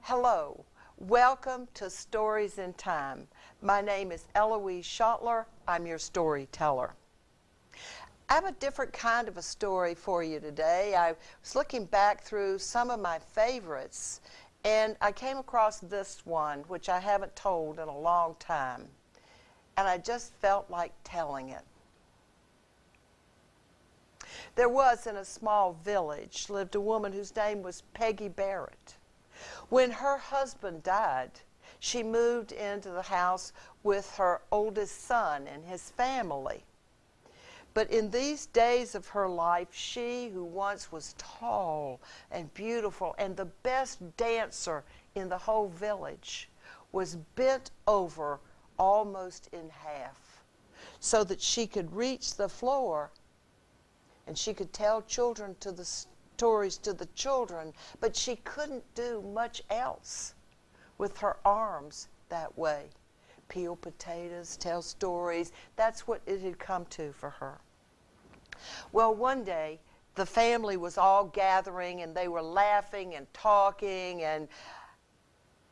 Hello, welcome to Stories in Time. My name is Eloise Schottler. I'm your storyteller. I have a different kind of a story for you today. I was looking back through some of my favorites, and I came across this one, which I haven't told in a long time, and I just felt like telling it. There was, in a small village, lived a woman whose name was Peggy Barrett. When her husband died, she moved into the house with her oldest son and his family. But in these days of her life, she, who once was tall and beautiful and the best dancer in the whole village, was bent over almost in half so that she could reach the floor and she could tell stories to the children, but she couldn't do much else with her arms that way. Peel potatoes, tell stories, that's what it had come to for her. Well, one day, the family was all gathering and they were laughing and talking, and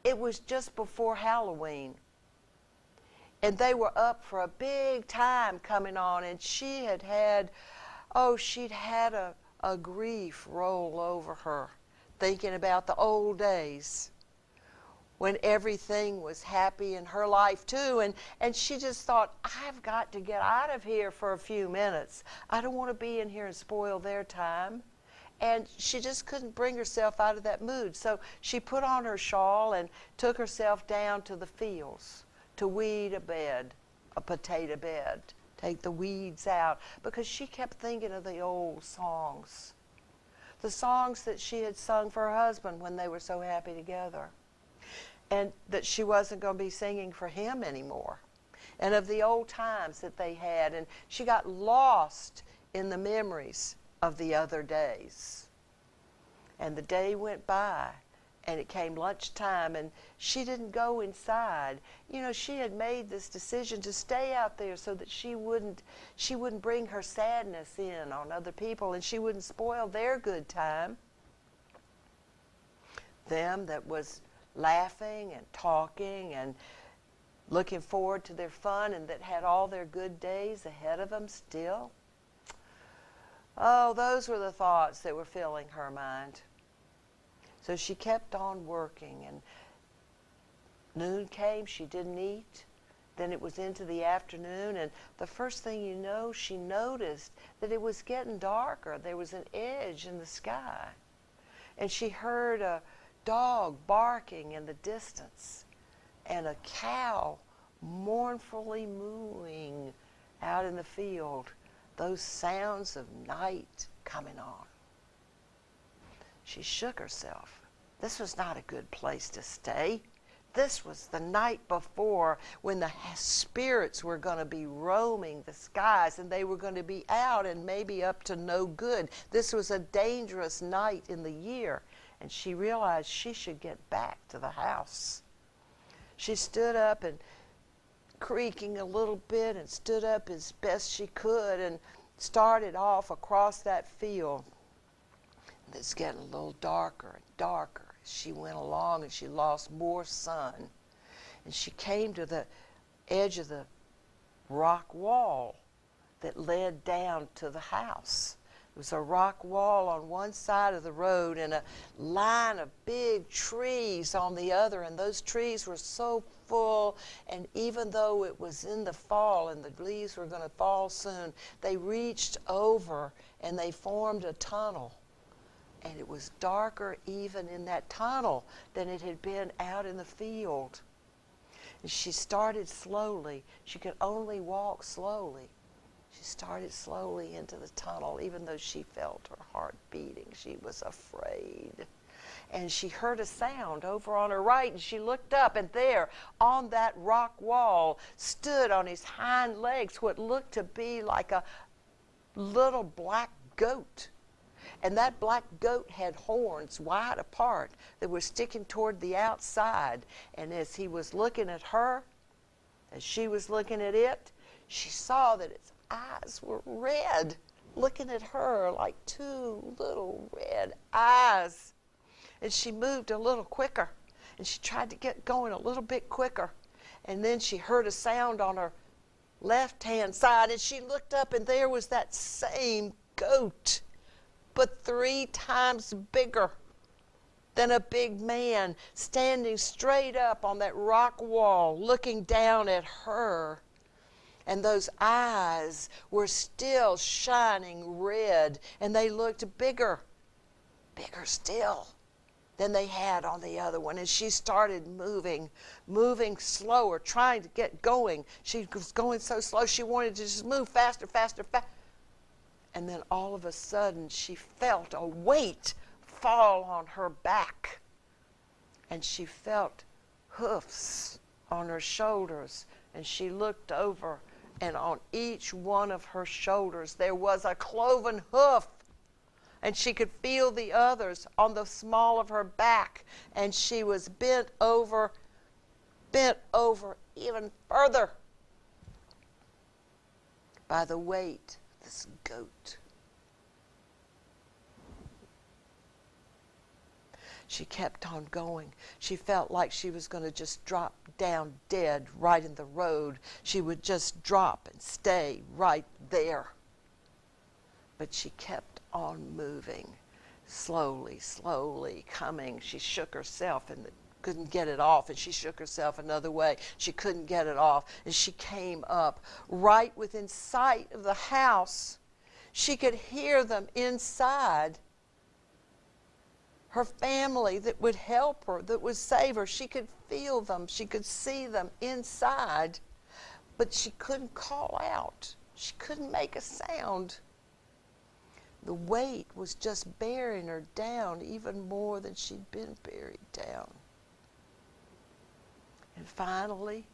it was just before Halloween. And they were up for a big time coming on, and she'd had a grief roll over her, thinking about the old days when everything was happy in her life too, and she just thought, I've got to get out of here for a few minutes. I don't want to be in here and spoil their time. And she just couldn't bring herself out of that mood. So she put on her shawl and took herself down to the fields to weed a potato bed. Take the weeds out, because she kept thinking of the old songs. The songs that she had sung for her husband when they were so happy together. And that she wasn't going to be singing for him anymore. And of the old times that they had. And she got lost in the memories of the other days. And the day went by. And it came lunchtime, and she didn't go inside. You know, she had made this decision to stay out there so that she wouldn't bring her sadness in on other people, and she wouldn't spoil their good time. Them that was laughing and talking and looking forward to their fun, and that had all their good days ahead of them still. Oh, those were the thoughts that were filling her mind. So she kept on working, and noon came, she didn't eat. Then it was into the afternoon, and the first thing you know, she noticed that it was getting darker. There was an edge in the sky. And she heard a dog barking in the distance, and a cow mournfully mooing out in the field, those sounds of night coming on. She shook herself. This was not a good place to stay. This was the night before, when the spirits were going to be roaming the skies, and they were going to be out and maybe up to no good. This was a dangerous night in the year, and she realized she should get back to the house. She stood up, and creaking a little bit, and stood up as best she could and started off across that field. It's getting a little darker and darker as she went along, and she lost more sun. And she came to the edge of the rock wall that led down to the house. It was a rock wall on one side of the road and a line of big trees on the other, and those trees were so full, and even though it was in the fall and the leaves were going to fall soon, they reached over and they formed a tunnel. And it was darker even in that tunnel than it had been out in the field. And she started slowly. She could only walk slowly. She started slowly into the tunnel, even though she felt her heart beating. She was afraid. And she heard a sound over on her right, and she looked up, and there, on that rock wall, stood on his hind legs what looked to be like a little black goat. And that black goat had horns wide apart that were sticking toward the outside. And as he was looking at her, as she was looking at it, she saw that its eyes were red, looking at her like two little red eyes. And she moved a little quicker, and she tried to get going a little bit quicker. And then she heard a sound on her left-hand side, and she looked up, and there was that same goat, but 3 times bigger than a big man, standing straight up on that rock wall, looking down at her. And those eyes were still shining red, and they looked bigger still than they had on the other one. And she started moving slower, trying to get going. She was going so slow, she wanted to just move faster. And then all of a sudden, she felt a weight fall on her back. And she felt hoofs on her shoulders. And she looked over, and on each one of her shoulders, there was a cloven hoof. And she could feel the others on the small of her back. And she was bent over even further by the weight of this goat. She kept on going. She felt like she was going to just drop down dead right in the road. She would just drop and stay right there. But she kept on moving, slowly coming. She shook herself and couldn't get it off, and she shook herself another way. She couldn't get it off, and she came up right within sight of the house. She could hear them inside. Her family that would help her, that would save her. She could feel them. She could see them inside, but she couldn't call out. She couldn't make a sound. The weight was just bearing her down even more than she'd been buried down. And finally,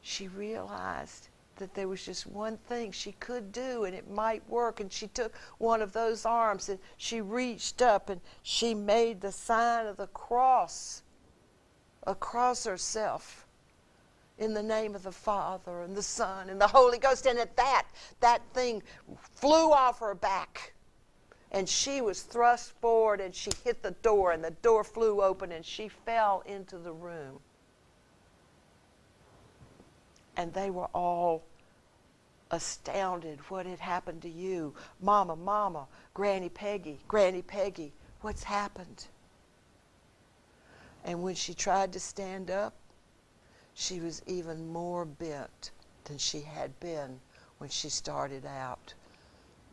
she realized that there was just one thing she could do, and it might work. And she took one of those arms, and she reached up, and she made the sign of the cross across herself, in the name of the Father and the Son and the Holy Ghost. And at that thing flew off her back. And she was thrust forward, and she hit the door, and the door flew open, and she fell into the room. And they were all astounded. What had happened to you? Mama, Granny Peggy, what's happened? And when she tried to stand up, she was even more bent than she had been when she started out.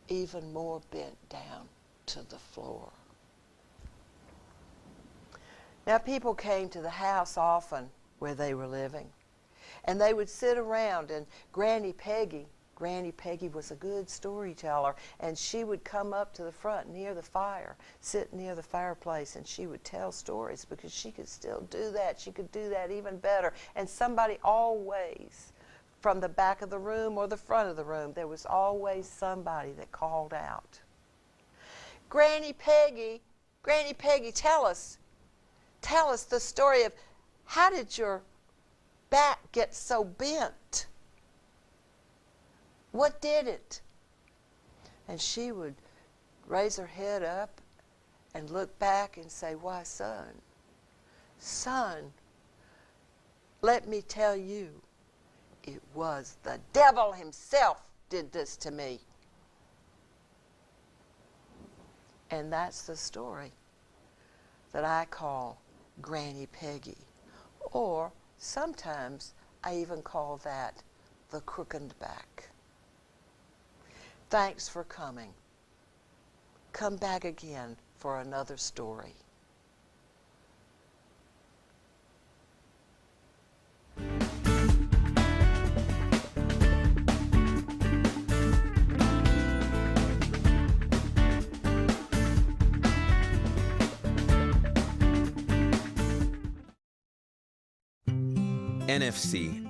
Even more bent down to the floor. Now, people came to the house often where they were living, and they would sit around, and Granny Peggy was a good storyteller, and she would come up to the front near the fire, sit near the fireplace, and she would tell stories, because she could still do that. She could do that even better. And somebody always, from the back of the room or the front of the room, there was always somebody that called out, Granny Peggy, tell us the story of how did your back get so bent? What did it? And she would raise her head up and look back and say, why, son, let me tell you, it was the devil himself did this to me. And that's the story that I call Granny Peggy. Or sometimes I even call that the crooked back. Thanks for coming. Come back again for another story. NFC